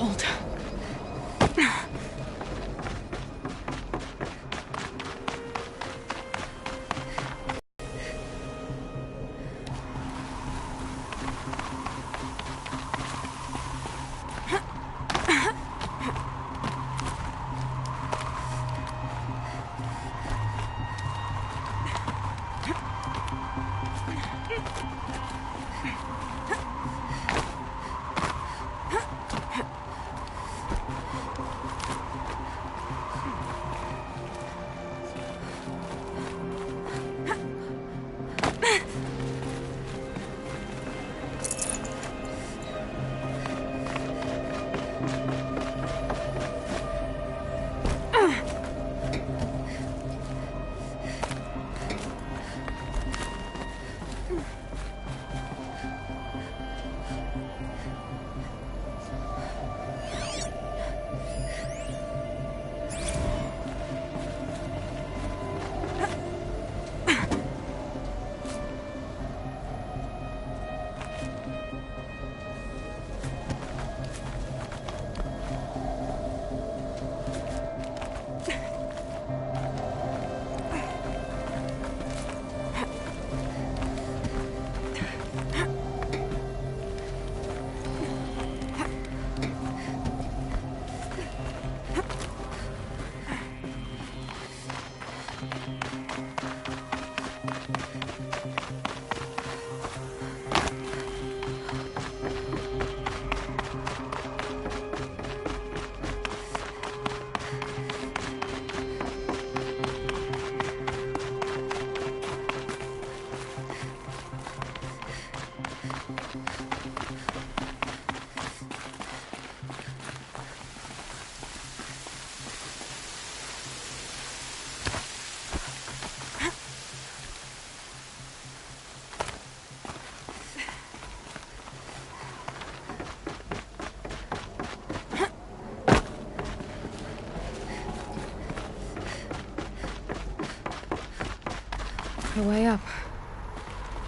cold. The way up.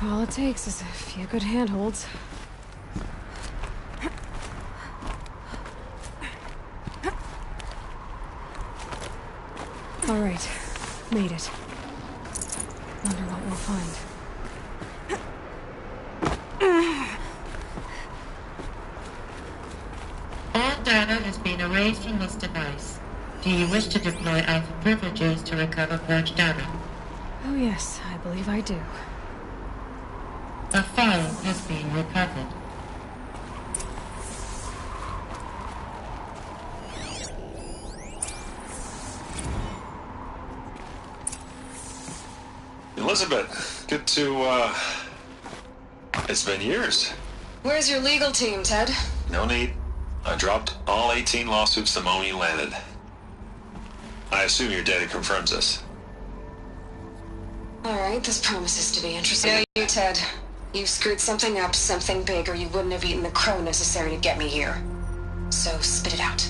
All it takes is a few good handholds. All right, made it. Wonder what we'll find. All data has been erased from this device. Do you wish to deploy Alpha privileges to recover purged data? Oh yes, I believe I do. A file has been recovered. Elizabeth, good to, it's been years. Where's your legal team, Ted? No need. I dropped all 18 lawsuits the moment you landed. I assume your data confirms this. Alright, this promises to be interesting. Yeah, you, Ted. You screwed something up, something big, or you wouldn't have eaten the crow necessary to get me here. So, spit it out.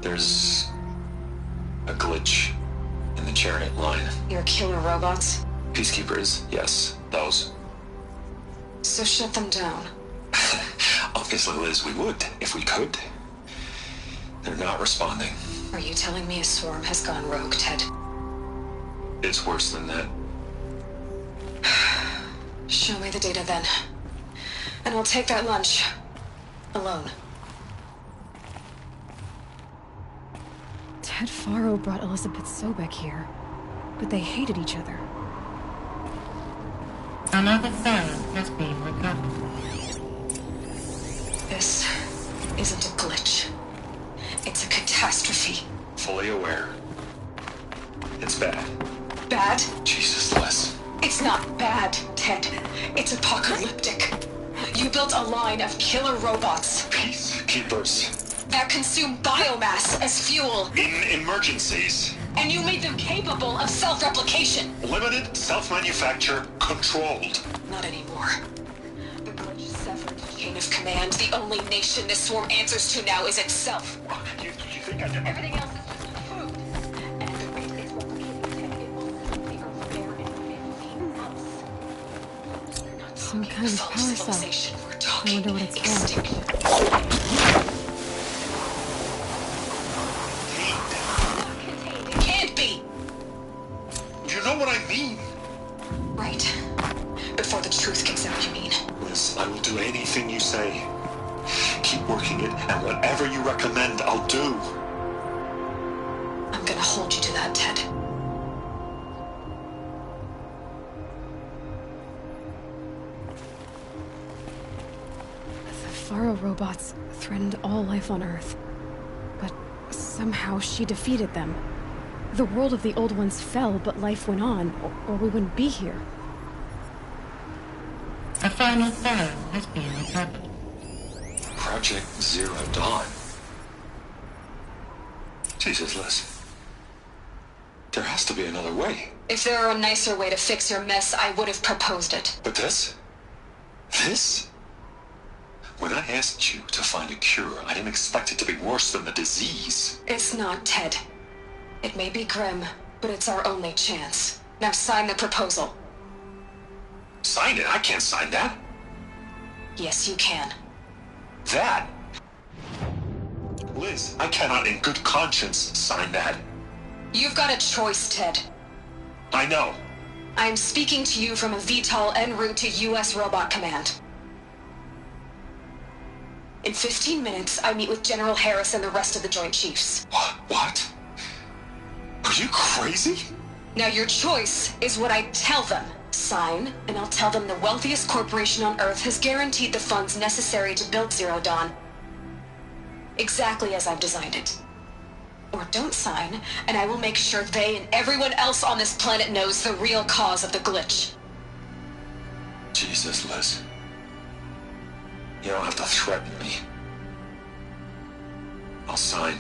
There's a glitch in the chariot line. Your killer robots? Peacekeepers, yes, those. So shut them down. Obviously, Liz, we would, if we could. They're not responding. Are you telling me a swarm has gone rogue, Ted? It's worse than that. Show me the data then. And I'll take that lunch. Alone. Ted Faro brought Elizabeth Sobek here. But they hated each other. Another file has been recovered. This isn't a glitch. It's a catastrophe. Fully aware. It's bad. Bad? Jesus, Liz. It's not bad, Ted. It's apocalyptic. You built a line of killer robots. Peacekeepers. That consume biomass as fuel. In emergencies. And you made them capable of self-replication. Limited, self-manufacture, controlled. Not anymore. The glitch severed the chain of command. The only nation this swarm answers to now is itself. You think I did? Everything else is just food. And the rate it's replicating, Ted, it will leave the Earth bare in 15 months. Some kind of power cell. I wonder what it's for. know what I mean. Right. Before the truth gets out, you mean? Liz, I will do anything you say. Keep working it, and whatever you recommend, I'll do. I'm gonna hold you to that, Ted. The Faro robots threatened all life on Earth. But somehow she defeated them. The world of the old ones fell, but life went on, or we wouldn't be here. A final file has been recovered. Project Zero Dawn. Jesus, Liz. There has to be another way. If there were a nicer way to fix your mess, I would have proposed it. But this? This? When I asked you to find a cure, I didn't expect it to be worse than the disease. It's not, Ted. It may be grim, but it's our only chance. Now sign the proposal. Sign it? I can't sign that. Yes, you can. That? Liz, I cannot in good conscience sign that. You've got a choice, Ted. I know. I'm speaking to you from a VTOL en route to U.S. Robot Command. In 15 minutes, I meet with General Harris and the rest of the Joint Chiefs. What? Are you crazy? Now your choice is what I tell them. Sign, and I'll tell them the wealthiest corporation on Earth has guaranteed the funds necessary to build Zero Dawn. Exactly as I've designed it. Or don't sign, and I will make sure they and everyone else on this planet knows the real cause of the glitch. Jesus, Liz. You don't have to threaten me. I'll sign.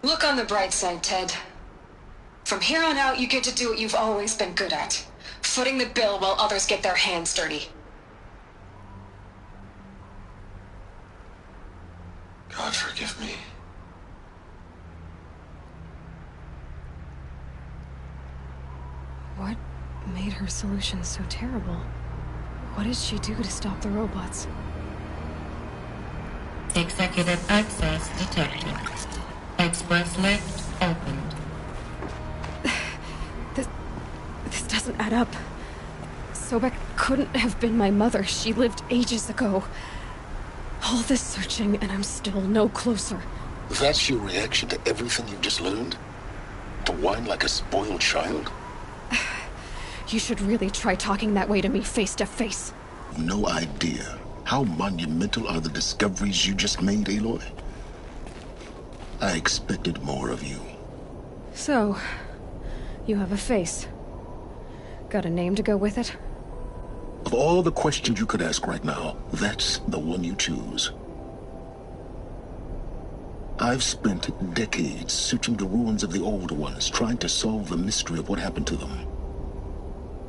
Look on the bright side, Ted. From here on out, you get to do what you've always been good at. Footing the bill while others get their hands dirty. God forgive me. What made her solution so terrible? What did she do to stop the robots? Executive access detected. Express lift opened. This doesn't add up. Sobek couldn't have been my mother. She lived ages ago. All this searching, and I'm still no closer. That's your reaction to everything you've just learned? To whine like a spoiled child? You should really try talking that way to me face to face. No idea. How monumental are the discoveries you just made, Aloy? I expected more of you. So, you have a face. Got a name to go with it? Of all the questions you could ask right now, that's the one you choose. I've spent decades searching the ruins of the older ones, trying to solve the mystery of what happened to them.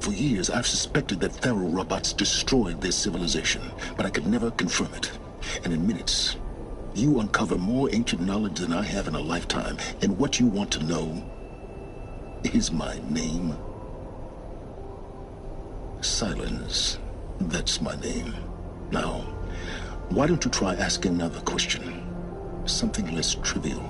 For years, I've suspected that Faro robots destroyed their civilization, but I could never confirm it. And in minutes, you uncover more ancient knowledge than I have in a lifetime, and what you want to know is my name. Silence. That's my name. Now, why don't you try asking another question? Something less trivial.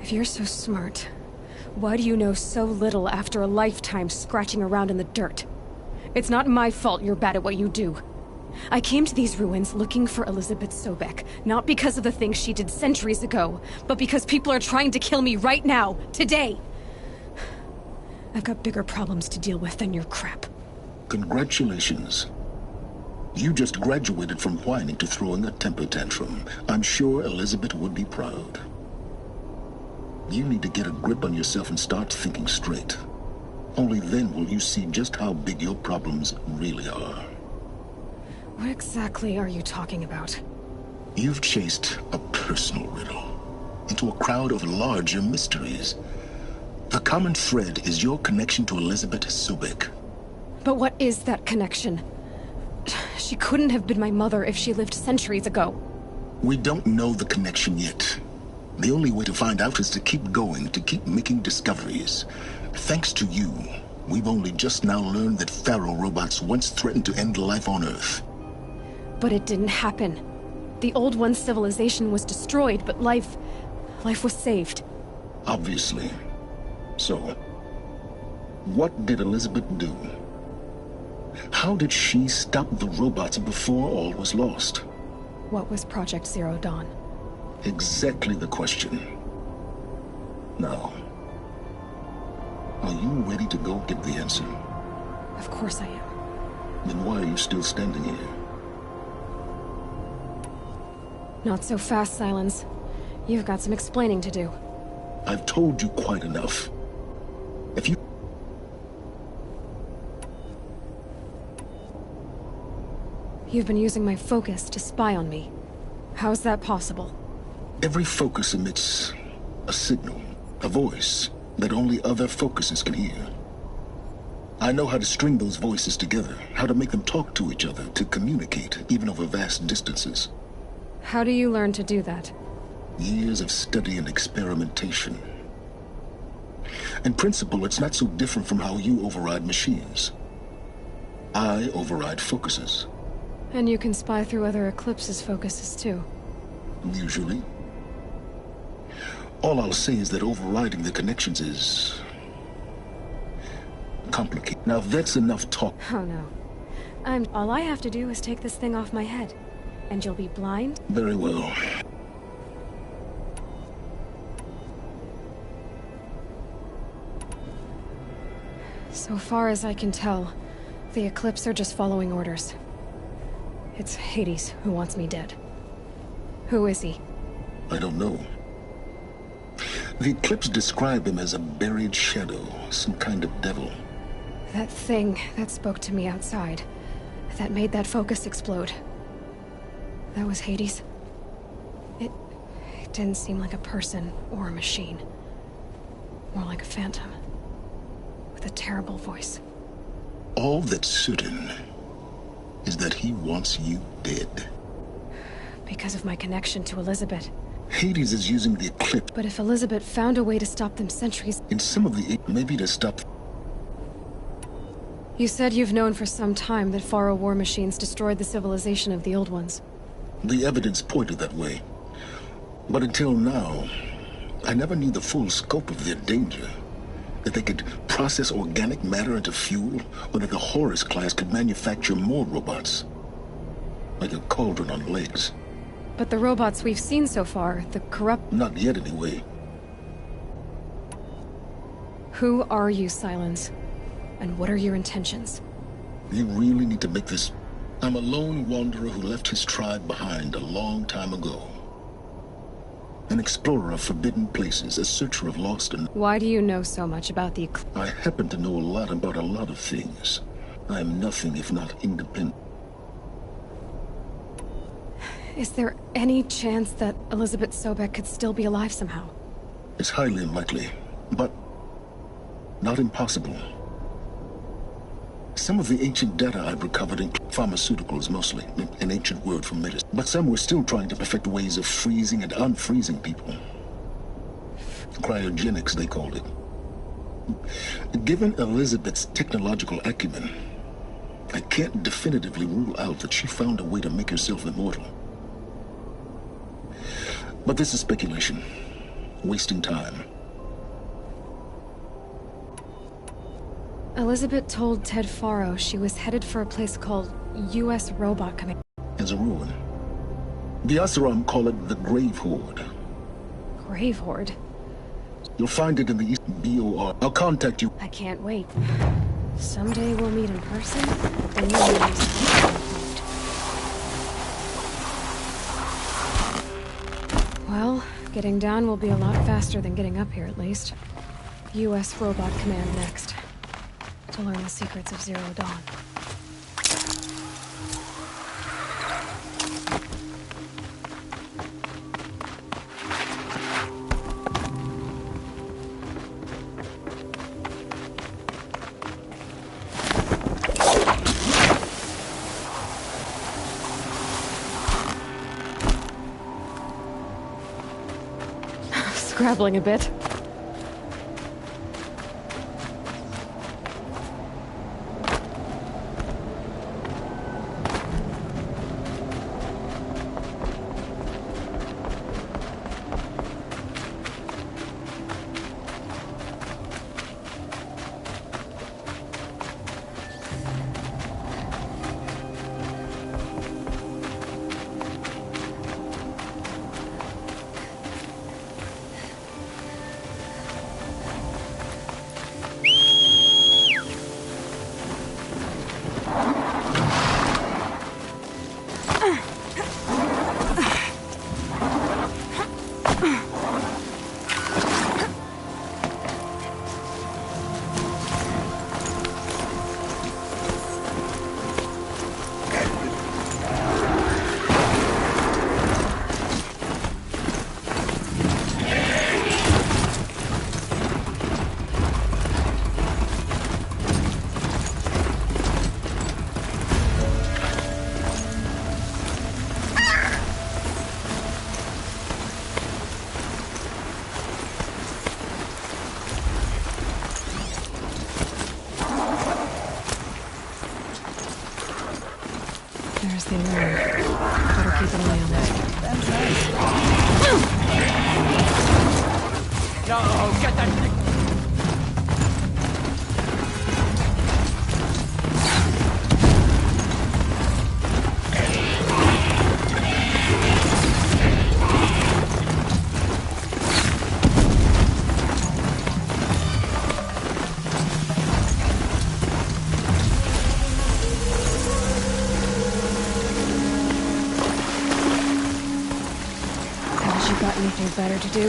If you're so smart, why do you know so little after a lifetime scratching around in the dirt? It's not my fault you're bad at what you do. I came to these ruins looking for Elizabeth Sobek, not because of the things she did centuries ago, but because people are trying to kill me right now, today. I've got bigger problems to deal with than your crap. Congratulations. You just graduated from whining to throwing a temper tantrum. I'm sure Elizabeth would be proud. You need to get a grip on yourself and start thinking straight. Only then will you see just how big your problems really are. What exactly are you talking about? You've chased a personal riddle into a crowd of larger mysteries. The common thread is your connection to Elizabeth Sobek. But what is that connection? She couldn't have been my mother if she lived centuries ago. We don't know the connection yet. The only way to find out is to keep going, to keep making discoveries. Thanks to you, we've only just now learned that Faro robots once threatened to end life on Earth. But it didn't happen. The Old One's civilization was destroyed, but life was saved. Obviously. So, what did Elizabeth do? How did she stop the robots before all was lost? What was Project Zero Dawn? Exactly the question. Now, are you ready to go get the answer? Of course I am. Then why are you still standing here? Not so fast, Silence. You've got some explaining to do. I've told you quite enough. If you... You've been using my focus to spy on me. How's that possible? Every focus emits a signal, a voice, that only other focuses can hear. I know how to string those voices together, how to make them talk to each other, to communicate, even over vast distances. How do you learn to do that? Years of study and experimentation. In principle, it's not so different from how you override machines. I override focuses. And you can spy through other Eclipse's focuses, too. Usually. All I'll say is that overriding the connections is... complicated. Now that's enough talk. Oh no. All I have to do is take this thing off my head. And you'll be blind? Very well. So far as I can tell, the Eclipse are just following orders. It's Hades who wants me dead. Who is he? I don't know. The Eclipse described him as a buried shadow, some kind of devil. That thing that spoke to me outside, that made that focus explode. That was Hades? It didn't seem like a person or a machine. More like a phantom. With a terrible voice. All that's certain is that he wants you dead. Because of my connection to Elizabeth. Hades is using the Eclipse. But if Elizabeth found a way to stop them centuries... In some of the... maybe to stop... You said you've known for some time that Faro war machines destroyed the civilization of the Old Ones. The evidence pointed that way. But until now, I never knew the full scope of their danger. That they could process organic matter into fuel, or that the Horus class could manufacture more robots. Like a cauldron on legs. But the robots we've seen so far, the corrupt... Not yet, anyway. Who are you, Silence? And what are your intentions? You really need to make this... I'm a lone wanderer who left his tribe behind a long time ago. An explorer of forbidden places, a searcher of lost and... Why do you know so much about the I happen to know a lot about a lot of things. I am nothing if not independent. Is there any chance that Elizabeth Sobek could still be alive somehow? It's highly unlikely, but not impossible. Some of the ancient data I've recovered in pharmaceuticals mostly, an ancient word for medicine. But some were still trying to perfect ways of freezing and unfreezing people. Cryogenics, they called it. Given Elizabeth's technological acumen, I can't definitively rule out that she found a way to make herself immortal. But this is speculation. Wasting time. Elizabeth told Ted Faro she was headed for a place called U.S. Robot Command. As a ruin. The Asuram call it the Grave Horde. Grave Horde? You'll find it in the East BOR. I'll contact you. I can't wait. Someday we'll meet in person, and you'll meet us. Well, getting down will be a lot faster than getting up here, at least. U.S. Robot Command next. To learn the secrets of Zero Dawn. Scrabbling a bit. Better keep an eye on that. No, get that thing! Haven't you got anything better to do?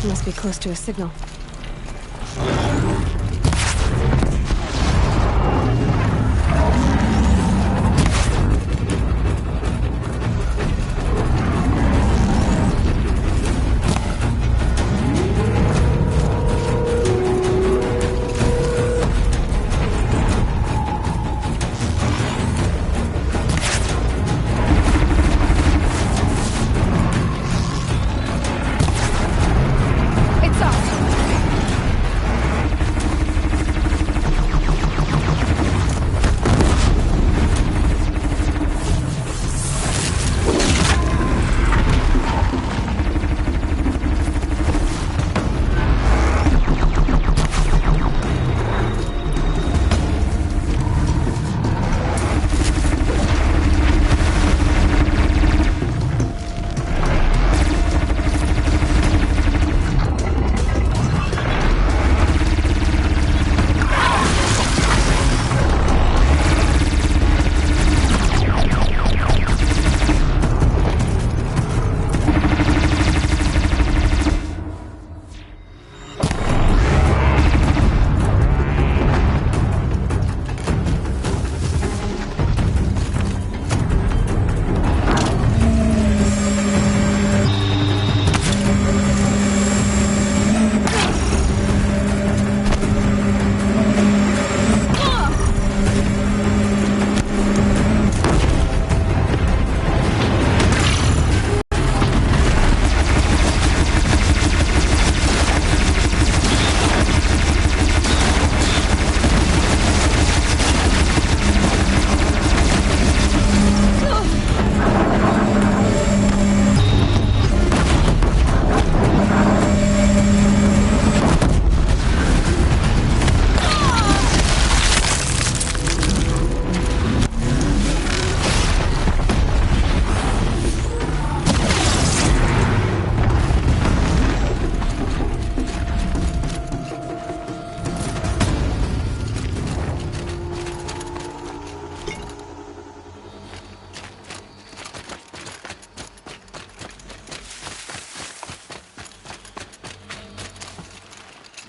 Must be close to a signal.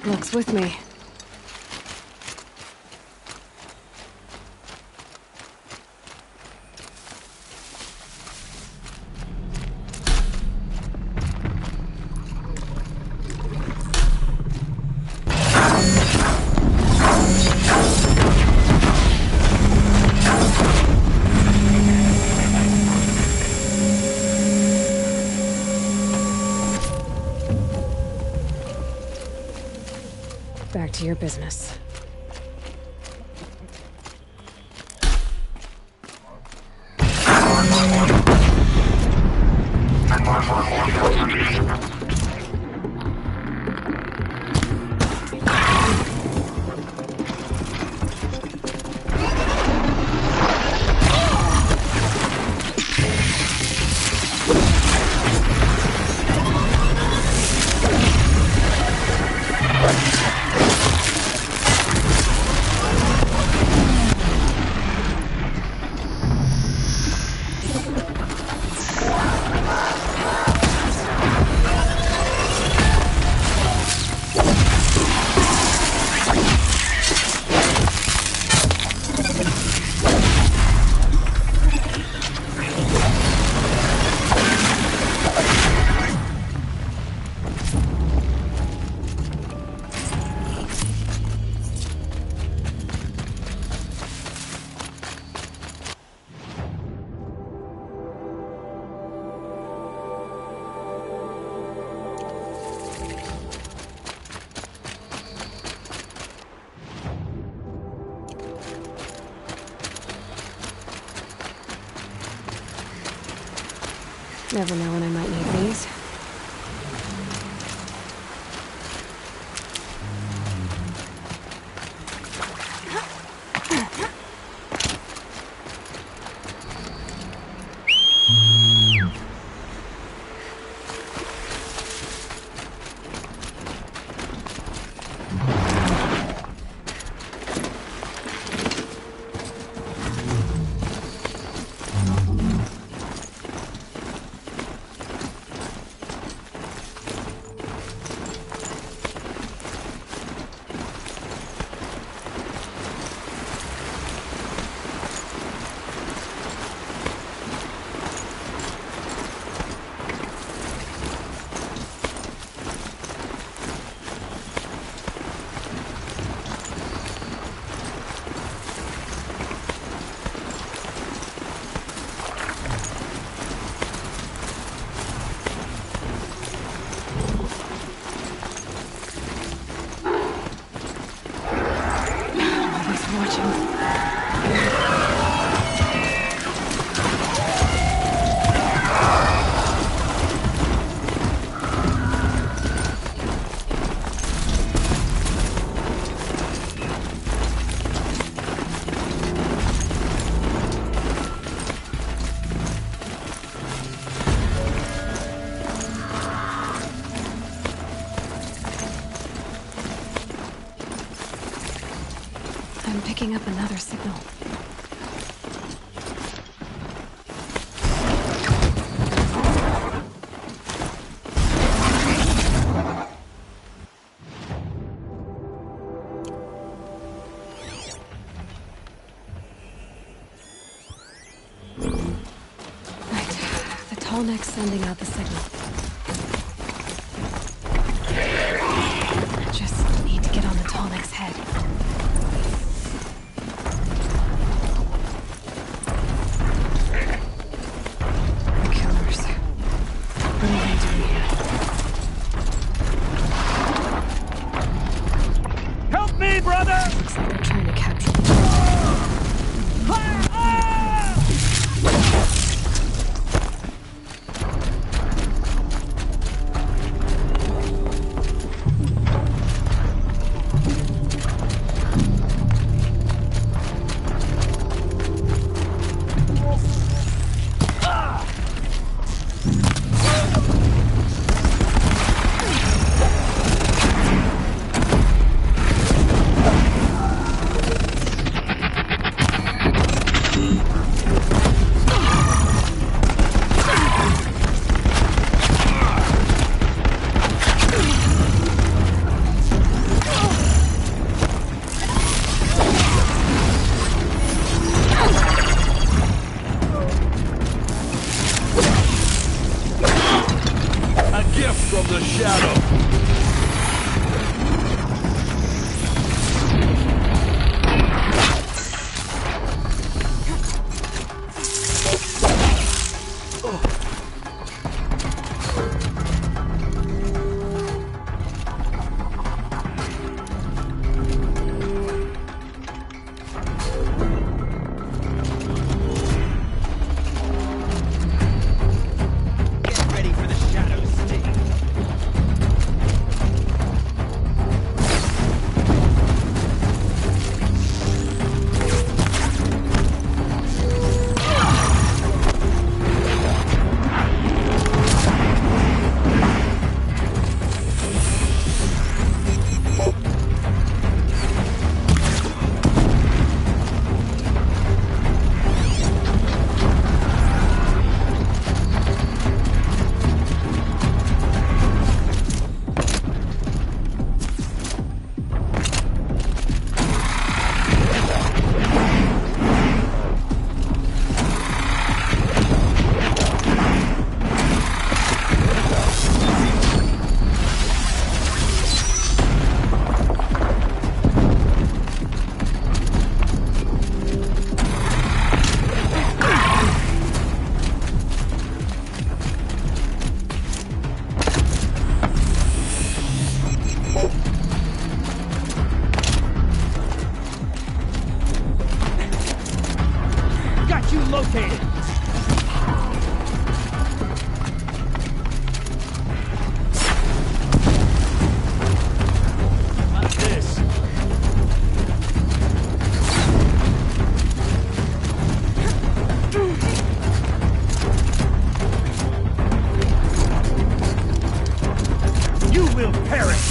Luck's with me. Back to your business. Never know when I might need these. I'm picking up another signal. Right. The tall neck's sending out the signal. Just need to get on the tall neck's head. from the shadow. Located. What's this? You will perish.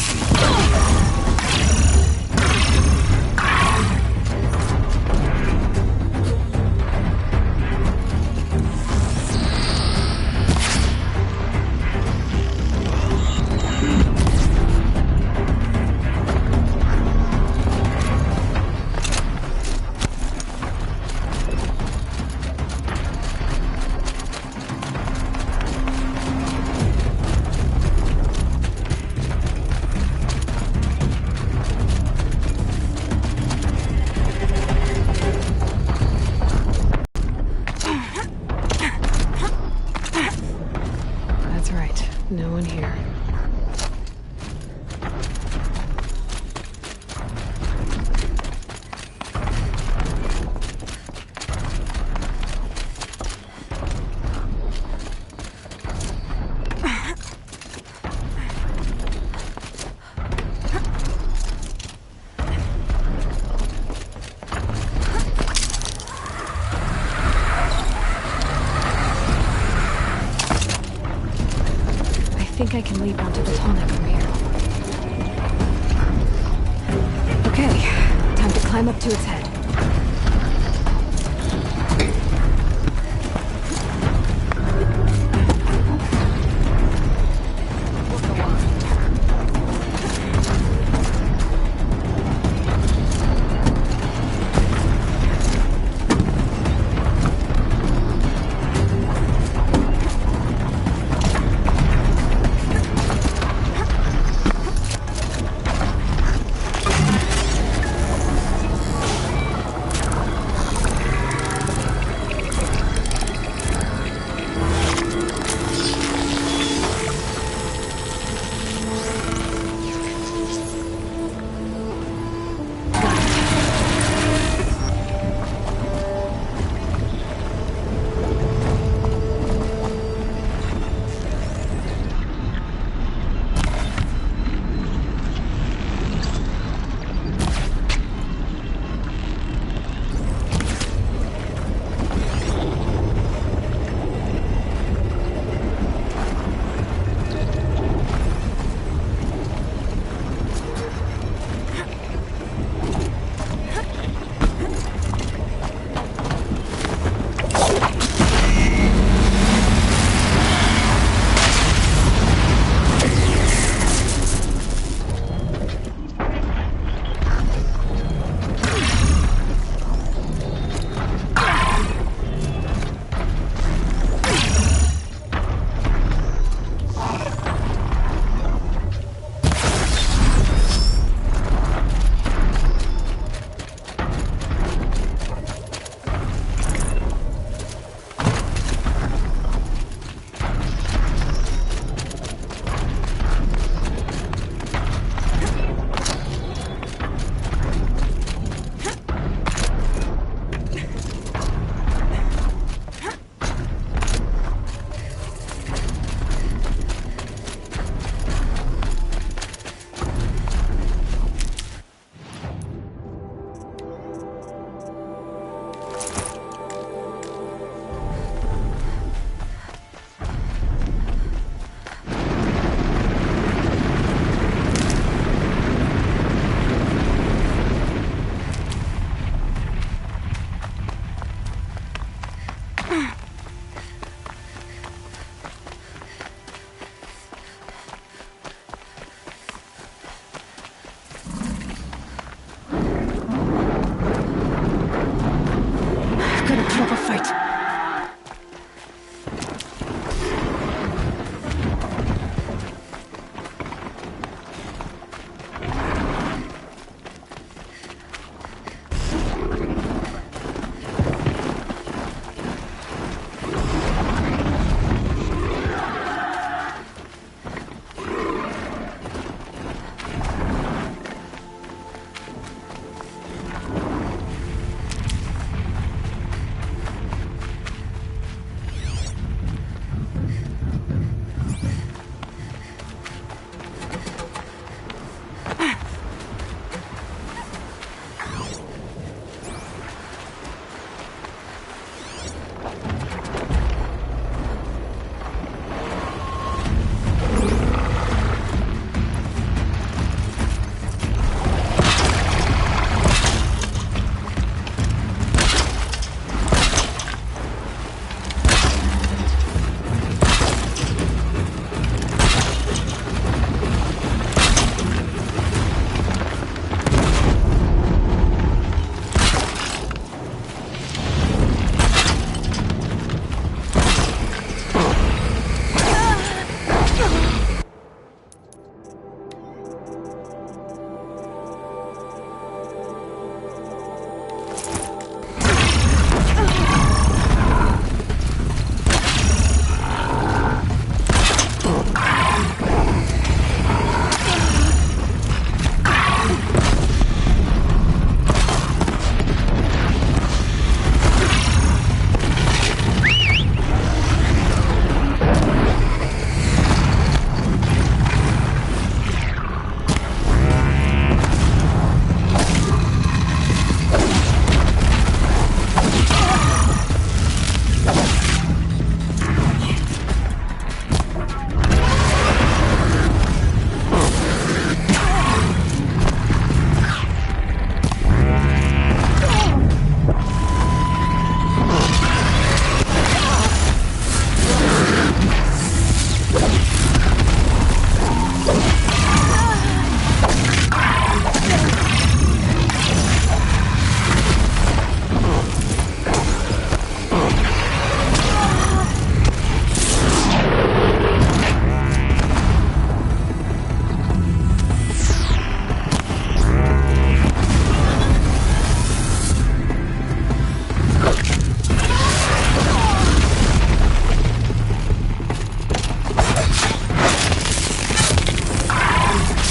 No one here. I think I can leap onto the tonic from here. Okay, time to climb up to its head.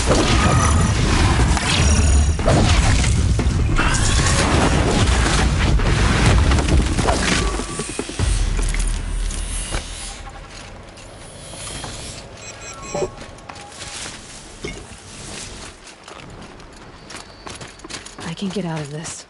I can get out of this.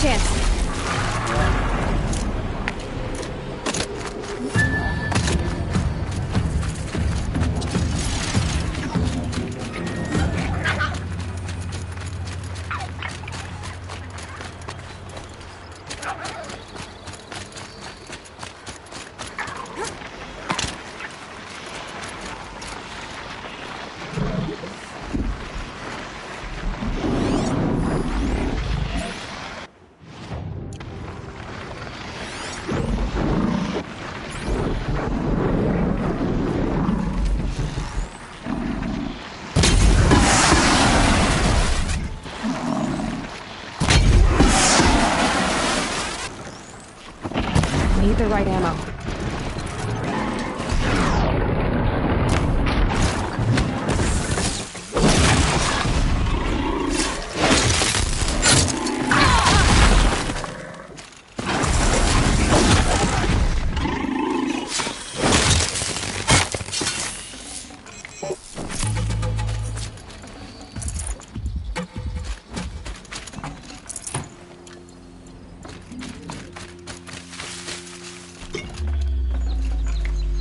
chance. Need the right ammo.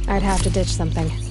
I'd have to ditch something.